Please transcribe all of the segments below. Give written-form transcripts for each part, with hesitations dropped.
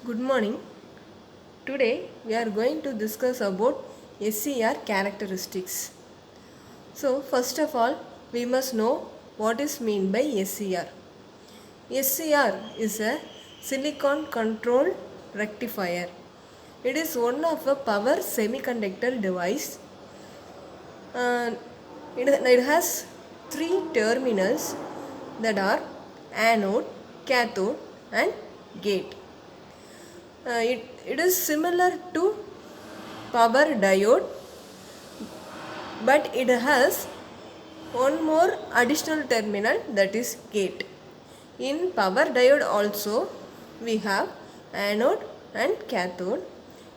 Good morning. Today we are going to discuss about SCR characteristics. So first of all, we must know what is meant by SCR. SCR is a silicon controlled rectifier. It is one of a power semiconductor device. Uh, it has three terminals that are anode, cathode and gate. It is similar to power diode, but it has one more additional terminal, that is gate. In power diode also we have anode and cathode.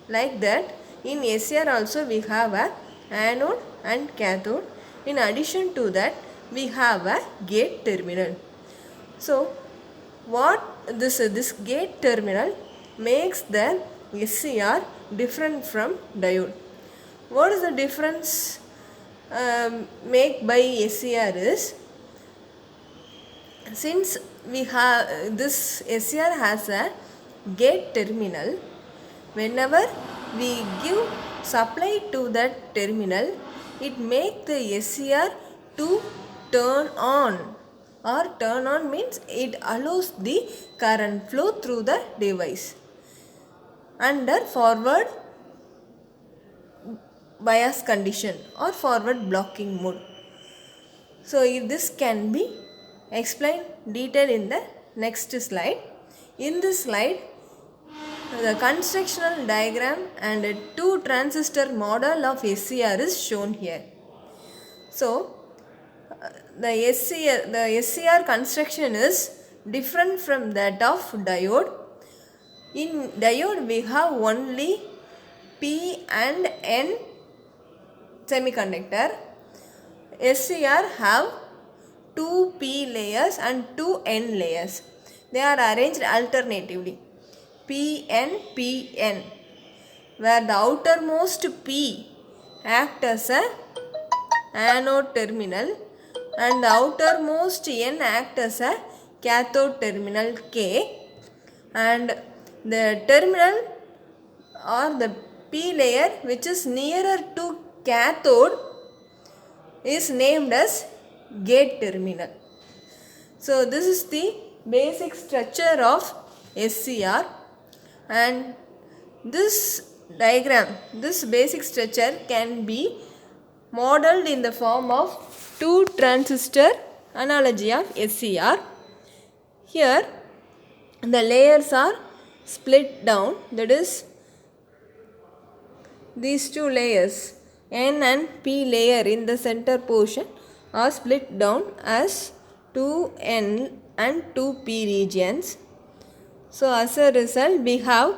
Like that, in SCR also we have a anode and cathode. In addition to that, we have a gate terminal. So what this gate terminal makes the SCR different from diode. What is the difference made by SCR is, since we have this SCR has a gate terminal, whenever we give supply to that terminal, it makes the SCR to turn on, or turn on means it allows the current flow through the device under forward bias condition or forward blocking mode. So this can be explained detail in the next slide. In this slide, the constructional diagram and a two transistor model of SCR is shown here. So the SCR construction is different from that of diode. In diode we have only P and N semiconductor. SCR have two P layers and two N layers. They are arranged alternatively, PN, PN, where the outermost P act as a anode terminal and the outermost N act as a cathode terminal K, and the terminal or the P layer which is nearer to cathode is named as gate terminal. So this is the basic structure of SCR, and this diagram, this basic structure can be modeled in the form of two transistor analogy of SCR. Here the layers are split down, that is these two layers N and P layer in the center portion are split down as 2N and 2P regions. So as a result we have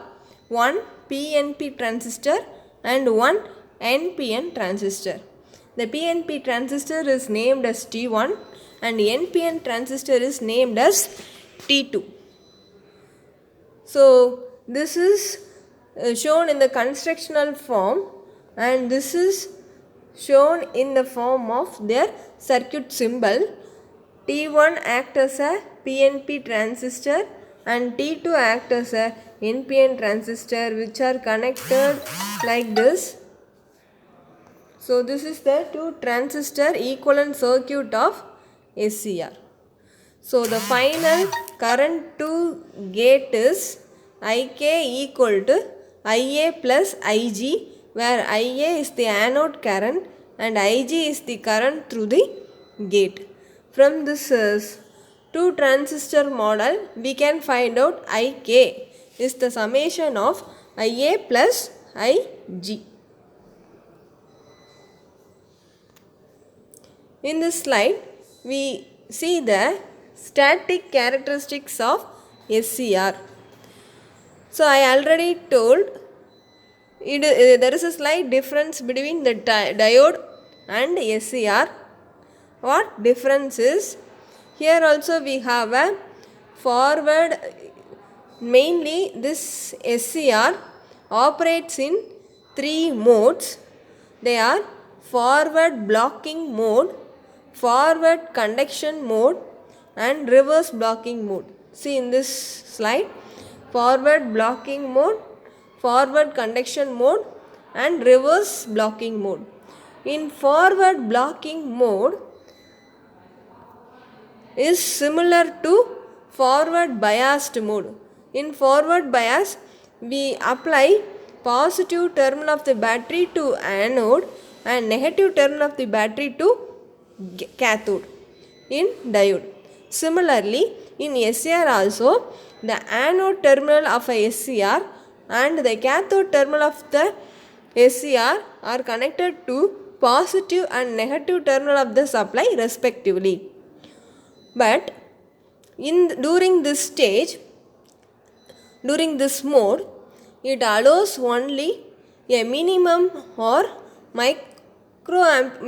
one PNP transistor and one NPN transistor. The PNP transistor is named as T1 and NPN transistor is named as T2. So this is shown in the constructional form, and this is shown in the form of their circuit symbol. T1 acts as a PNP transistor and T2 acts as a NPN transistor, which are connected like this. So this is the two transistor equivalent circuit of SCR. So the final current to gate is IK equal to IA plus IG, where IA is the anode current and IG is the current through the gate. From this two transistor model, we can find out IK is the summation of IA plus IG. In this slide, we see the static characteristics of SCR. So I already told there is a slight difference between the diode and SCR. What difference is? Here also we have a forward, mainly this SCR operates in three modes. They are forward blocking mode, forward conduction mode and reverse blocking mode. See in this slide, forward blocking mode, forward conduction mode and reverse blocking mode. In forward blocking mode is similar to forward biased mode. In forward bias, we apply positive terminal of the battery to anode and negative terminal of the battery to cathode in diode. Similarly, in SCR also, the anode terminal of a SCR and the cathode terminal of the SCR are connected to positive and negative terminal of the supply respectively. But during this stage, during this mode, it allows only a minimum or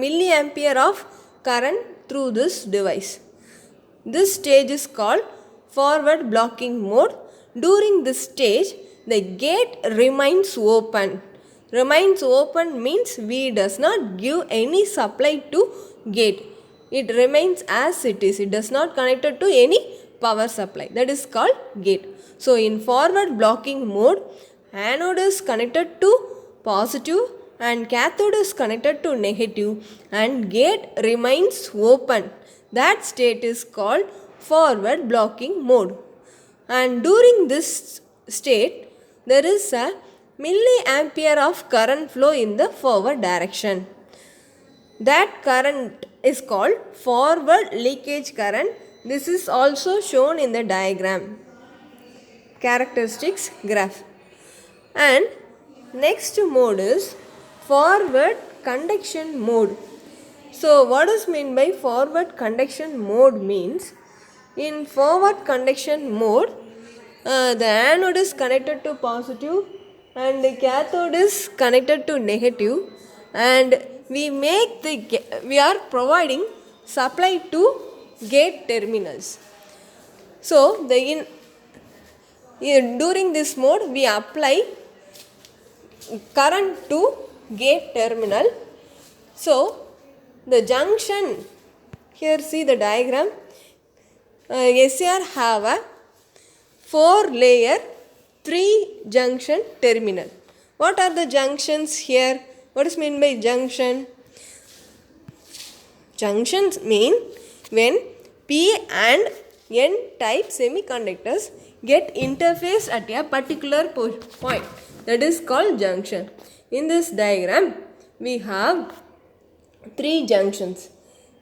milliampere of current through this device. This stage is called forward blocking mode. During this stage, the gate remains open. Remains open means we does not give any supply to gate. It remains as it is. It does not connected to any power supply. That is called gate. So in forward blocking mode, anode is connected to positive and cathode is connected to negative and gate remains open. That state is called forward blocking mode. And during this state, there is a milliampere of current flow in the forward direction. That current is called forward leakage current. This is also shown in the diagram, characteristics graph. And next mode is forward conduction mode. So what is meant by forward conduction mode means, in forward conduction mode, the anode is connected to positive and the cathode is connected to negative, and we are providing supply to gate terminals. So during this mode, we apply current to gate terminal. So the junction, here see the diagram, SCR have a 4-layer 3-junction terminal. What are the junctions here? What is meant by junction? Junctions mean when P and N type semiconductors get interfaced at a particular point. That is called junction. In this diagram, we have 3 junctions.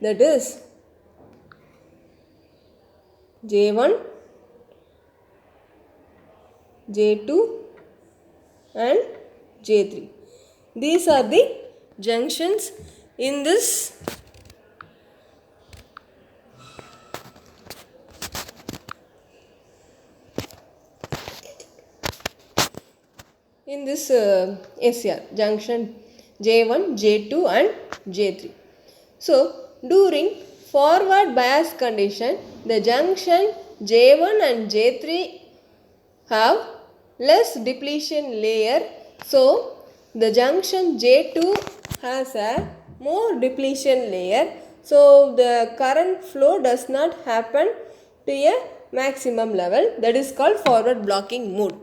That is J1, J2 and J3. These are the junctions in this SCR junction J1, J2 and J3. So during forward bias condition, the junction J1 and J3 have less depletion layer. So the junction J2 has a more depletion layer. So the current flow does not happen to a maximum level. That is called forward blocking mode.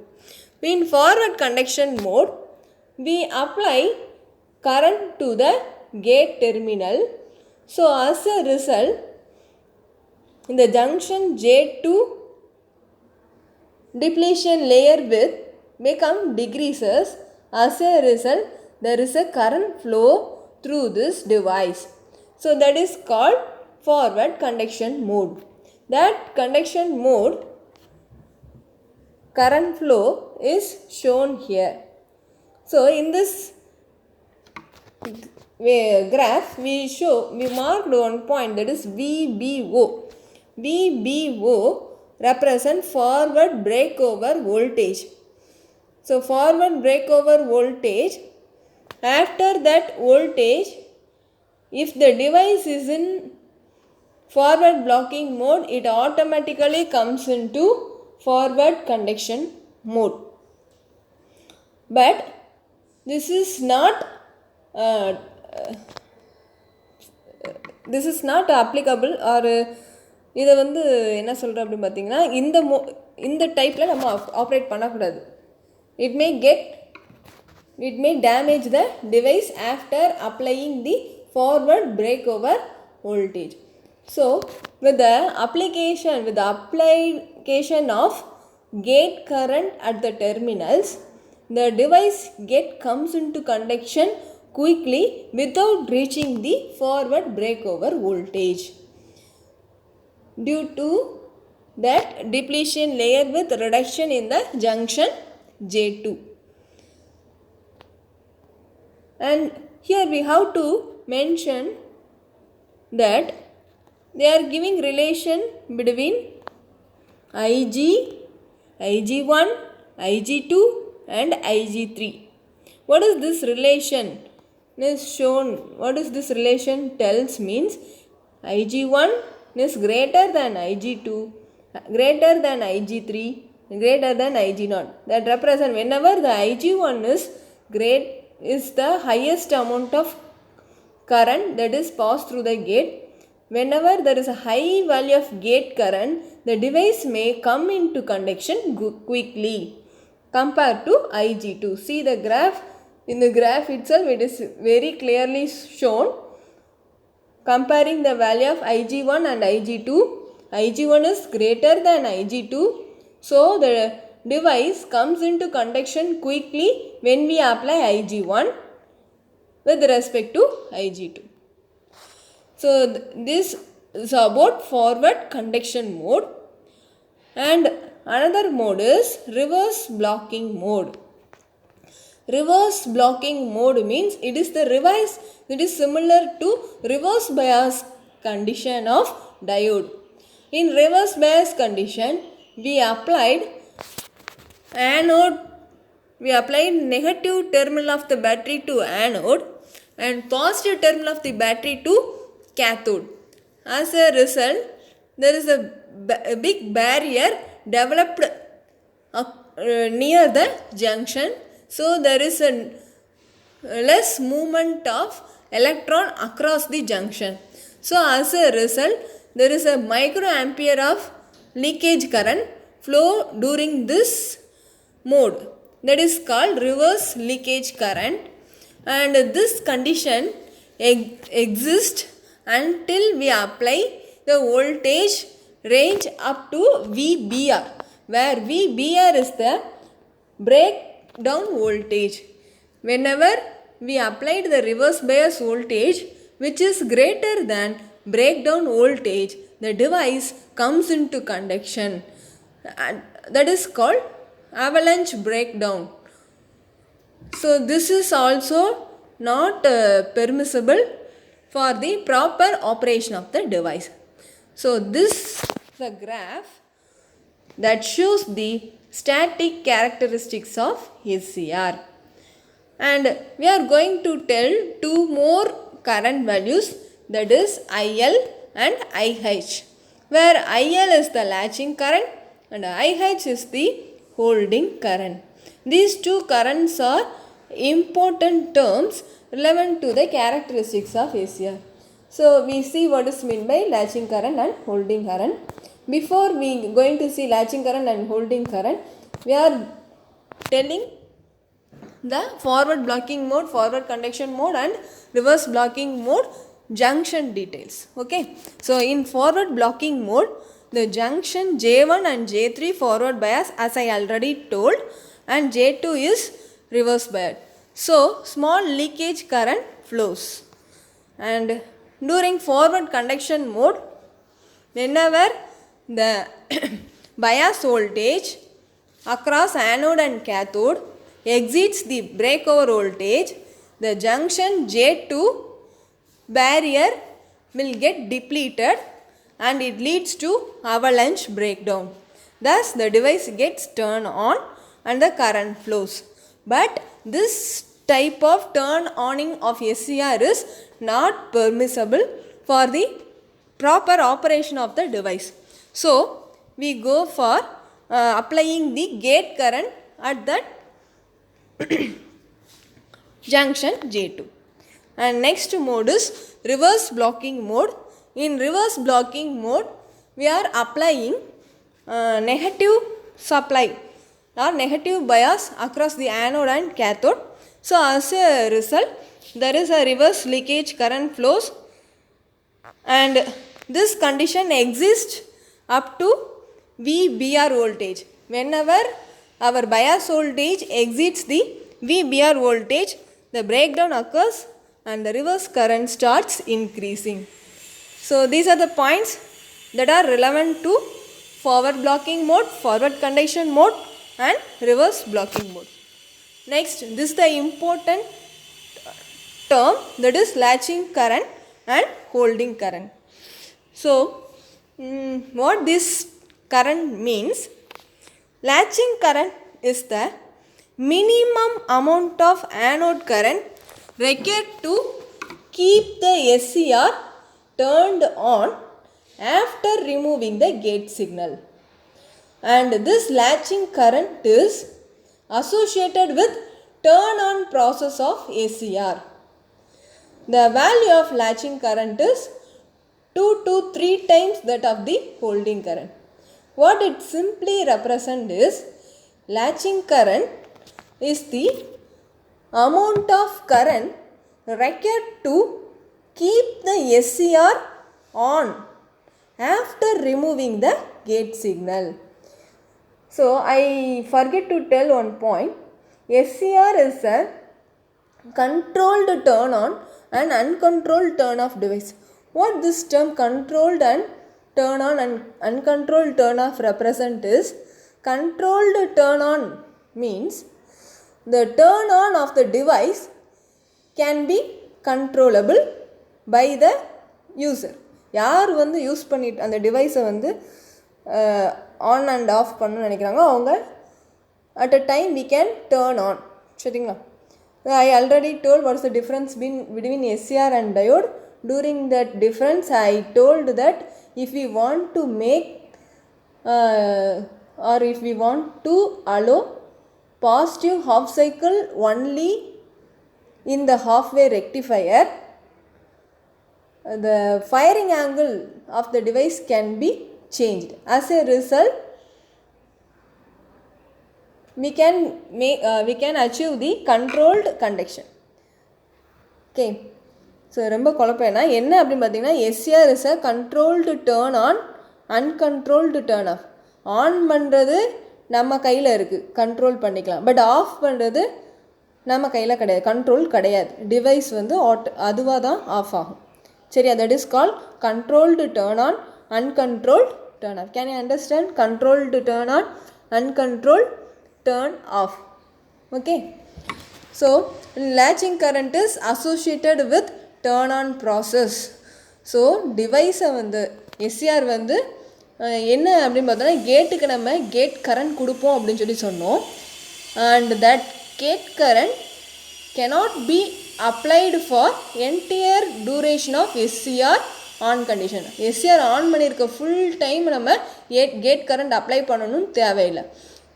In forward conduction mode, we apply current to the gate terminal. So as a result, the junction J2 depletion layer width become decreases. As a result, there is a current flow through this device. So that is called forward conduction mode. That conduction mode current flow is shown here. So in this graph, we marked one point, that is VBO. VBO represent forward breakover voltage. So forward breakover voltage, after that voltage, if the device is in forward blocking mode, it automatically comes into forward conduction mode. But this is not applicable, or இதை என்ன சொல்கிறேன் அப்படின்னு பார்த்தீங்கன்னா, இந்த டைப்பில் நம்ம operate பண்ணக்கூடாது. It may damage the device after applying the forward breakover voltage. So with the application of gate current at the terminals, the device comes into conduction quickly without reaching the forward breakover voltage due to that depletion layer with reduction in the junction J2. And here we have to mention that they are giving relation between Ig, Ig1, Ig2 and Ig3. What is this relation is shown? What is this relation tells means Ig1 is greater than Ig2, greater than Ig3, greater than Ig0. That represent whenever the Ig1 is the highest amount of current that is passed through the gate. Whenever there is a high value of gate current, the device may come into conduction quickly compared to Ig2. See the graph. In the graph itself, it is very clearly shown. Comparing the value of Ig1 and Ig2, Ig1 is greater than Ig2. So the device comes into conduction quickly when we apply Ig1 with respect to Ig2. So this is about forward conduction mode, and another mode is reverse blocking mode. Reverse blocking mode means it is the reverse, it is similar to reverse bias condition of diode. In reverse bias condition, we applied negative terminal of the battery to anode and positive terminal of the battery to cathode. As a result, there is a big barrier developed near the junction, so there is a less movement of electron across the junction. So as a result, there is a microampere of leakage current flow during this mode, that is called reverse leakage current, and this condition exists until we apply the voltage range up to VBR, where VBR is the breakdown voltage. Whenever we applied the reverse bias voltage which is greater than breakdown voltage, the device comes into conduction, and that is called avalanche breakdown. So this is also not permissible for the proper operation of the device. So this is a graph that shows the static characteristics of SCR, and we are going to tell two more current values, that is IL and IH, where IL is the latching current and IH is the holding current. These two currents are important terms relevant to the characteristics of SCR. So we see what is meant by latching current and holding current. Before we going to see latching current and holding current, we are telling the forward blocking mode, forward conduction mode and reverse blocking mode junction details. Okay, so in forward blocking mode, the junction J1 and J3 forward bias, as I already told, and J2 is reverse bias. So small leakage current flows, and during forward conduction mode, whenever the bias voltage across anode and cathode exceeds the breakover voltage, the junction J2 barrier will get depleted and it leads to avalanche breakdown. Thus the device gets turned on and the current flows. But this type of turn oning of SCR is not permissible for the proper operation of the device. So we go for applying the gate current at that junction J2. And next mode is reverse blocking mode. In reverse blocking mode, we are applying negative supply or negative bias across the anode and cathode. So as a result, there is a reverse leakage current flows, and this condition exists up to VBR voltage. Whenever our bias voltage exceeds the VBR voltage, the breakdown occurs and the reverse current starts increasing. So these are the points that are relevant to forward blocking mode, forward conduction mode and reverse blocking mode. Next, this is the important term, that is latching current and holding current. So what this current means, latching current is the minimum amount of anode current required to keep the SCR turned on after removing the gate signal, and this latching current is associated with turn on process of ACR. The value of latching current is 2 to 3 times that of the holding current. What it simply represents is, latching current is the amount of current required to keep the SCR on after removing the gate signal. So I forget to tell one point. SCR is a controlled turn on and uncontrolled turn off device. What this term controlled and turn on and uncontrolled turn off represent is, controlled turn on means the turn on of the device can be controllable by the user. யார் வந்து use பண்ணிட்டு அந்த டிவைஸை வந்து on and half பண்ணணும்னு நினைக்கிறாங்க, அவங்க at a time we can turn on. சரிங்களா? I already told what is the difference between SCR and diode. During that difference I told that if we want to make or if we want to allow positive half cycle only in the half-wave rectifier, the firing angle of the device can be changed. As a result, we can achieve the controlled conduction. Okay. So ரொம்ப குழப்பம்னா என்ன அப்படின்னு பார்த்தீங்கன்னா, SCR is a controlled turn on, uncontrolled turn off. On பண்ணுறது நம்ம கையில் இருக்குது, control பண்ணிக்கலாம். But of பண்ணுறது நம்ம கையில் கிடையாது, கண்ட்ரோல் கிடையாது. டிவைஸ் வந்து அதுவாக தான் ஆஃப் ஆகும். சரியா? That is called controlled turn on, uncontrolled turn off. Can you understand? Controlled turn on, uncontrolled turn off. Okay. So latching current is associated with turn on process. So டிவைஸை வந்து SCR வந்து என்ன அப்படின்னு பார்த்தோன்னா, கேட்டுக்கு நம்ம கேட் கரண்ட் கொடுப்போம் அப்படின்னு சொல்லி சொன்னோம். And that gate current cannot be applied for entire duration of SCR on condition. SCR on பண்ணியிருக்க ஃபுல் டைம் நம்ம கேட் கரண்ட் அப்ளை பண்ணணும்னு தேவையில்லை.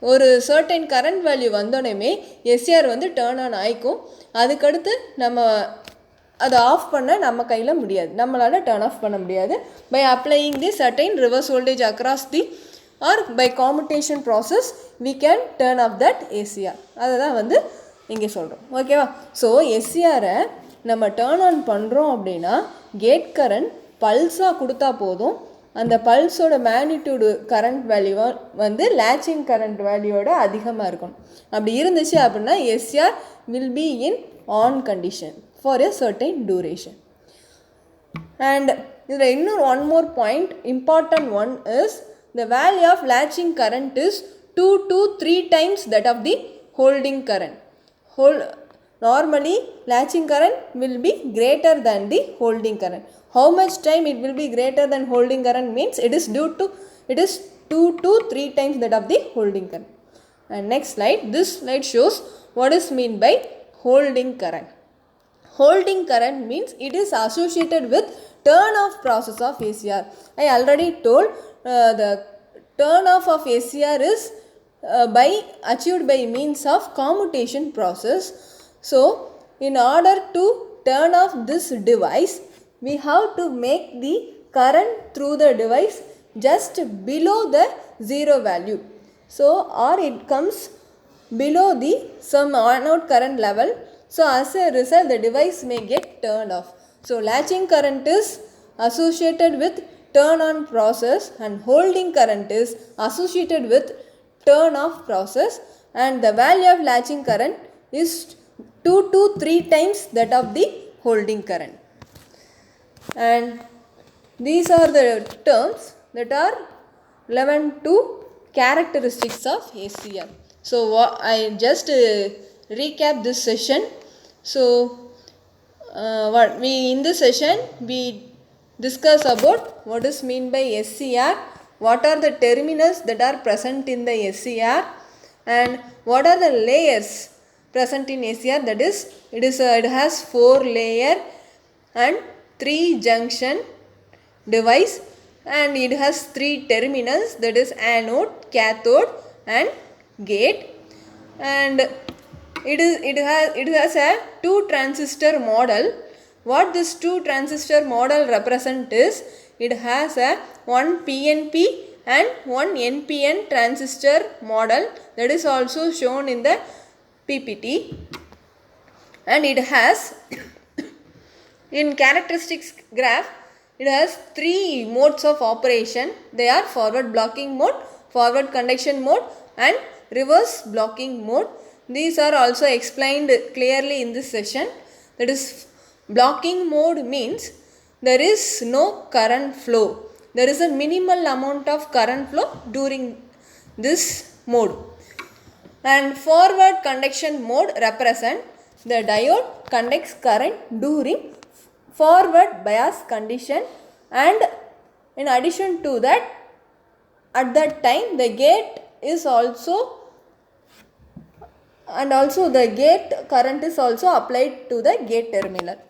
ஒரு சர்டைன் கரண்ட் வேல்யூ வந்தோடனே SCR வந்து டேர்ன் ஆன் ஆகிக்கும். அதுக்கடுத்து நம்ம அதை ஆஃப் பண்ண நம்ம கையில் முடியாது, நம்மளால் டேர்ன் ஆஃப் பண்ண முடியாது. By applying the certain reverse voltage across the R by commutation process we can turn off that ACR. அதை தான் வந்து இங்கே சொல்கிறோம். ஓகேவா? ஸோ SCR-ஐ நம்ம டேர்ன் ஆன் பண்ணுறோம் அப்படின்னா கேட் கரண்ட் பல்ஸாக கொடுத்தா போதும். அந்த பல்ஸோட மேக்னிடியூடு கரண்ட் வேல்யூவாக வந்து லேச்சிங் கரண்ட் வேல்யூவோட அதிகமாக இருக்கணும். அப்படி இருந்துச்சு அப்படின்னா SCR will be in on condition for a certain duration. And இதில் இன்னொரு one more point, important one is the value of latching current is 2 to 3 times that of the holding current. Normally latching current will be greater than the holding current. How much time it will be greater than holding current means it is 2 to 3 times that of the holding current. And next slide, this slide shows what is mean by holding current. Holding current means it is associated with turn off process of ACR. I already told the turn off of ACR is achieved by means of commutation process. So in order to turn off this device, we have to make the current through the device just below the zero value. So or it comes below the some anode current level. So as a result the device may get turned off. So latching current is associated with turn on process and holding current is associated with turn off process, and the value of latching current is 2 to 3 times that of the holding current. And these are the terms that are relevant to characteristics of ACR. So I just recap this session. So what we in this session we discuss about what is mean by SCR, what are the terminals that are present in the SCR, and what are the layers present in SCR. That is, it has 4 layer and 3 junction device, and it has 3 terminals, that is anode, cathode and gate, and it has a 2 transistor model. What this 2 transistor model represent is, it has a 1 PNP and 1 NPN transistor model, that is also shown in the PPT, and it has in characteristics graph it has 3 modes of operation. They are forward blocking mode, forward conduction mode and reverse blocking mode. These are also explained clearly in this session. That is, blocking mode means there is no current flow. There is a minimal amount of current flow during this mode. And forward conduction mode represent the diode conducts current during forward bias condition, and in addition to that, at that time the gate is also, and also the gate current is also applied to the gate terminal.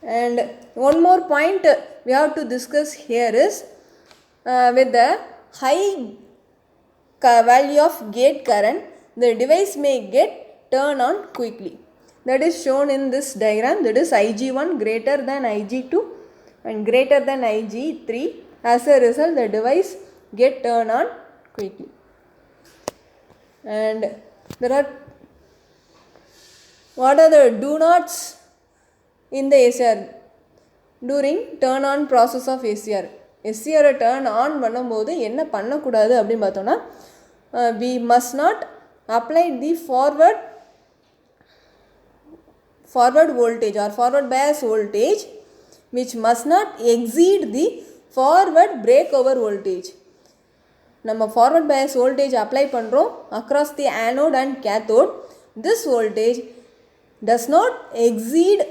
And one more point we have to discuss here is with the high value of gate current, the device may get turned on quickly. That is shown in this diagram. That is Ig1 greater than Ig2 and greater than Ig3. As a result, the device get turned on quickly. And there are, what are the do nots in the ACR during turn on process of ACR? SCR turn on பண்ணும்போது என்ன பண்ணக்கூடாது அப்படின்னு பார்த்தோன்னா, we must not apply the forward voltage or forward bias voltage, which must not exceed the forward breakover voltage. நம்ம forward bias voltage apply பண்ணுறோம் across the anode and cathode. This voltage does not exceed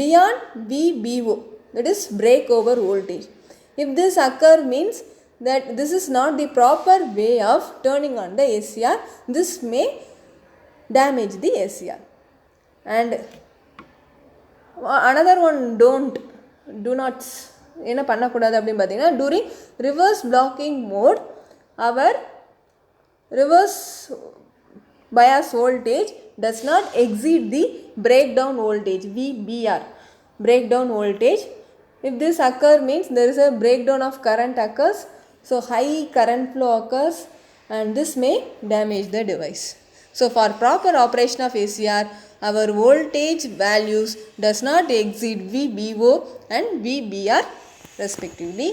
beyond VBO, that is breakover voltage. If this occur means that this is not the proper way of turning on the SCR. This may damage the SCR. And another one do not என்ன பண்ணக்கூடாது அப்படின்னு பார்த்தீங்கன்னா, during reverse blocking mode our reverse bias voltage does not exceed the breakdown voltage VBR, breakdown voltage. If this occur means there is a breakdown of current occurs, so high current flow occurs and this may damage the device. So for proper operation of ACR, our voltage values does not exceed VBO and VBR respectively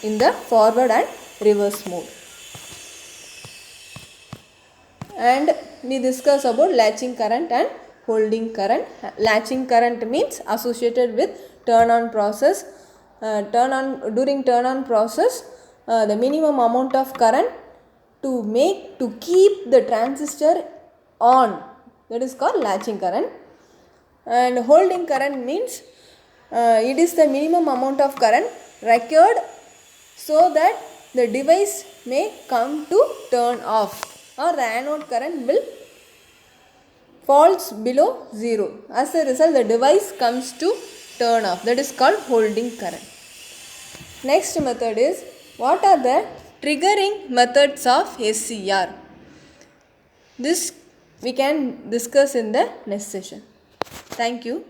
in the forward and reverse mode. And we discuss about latching current and holding current. Latching current means associated with turn on process. During turn on process, the minimum amount of current to keep the transistor on, that is called latching current. And holding current means it is the minimum amount of current required so that the device may come to turn off, or the anode current will falls below 0. As a result, the device comes to turn off. That is called holding current. Next method is, what are the triggering methods of SCR? This we can discuss in the next session. Thank you.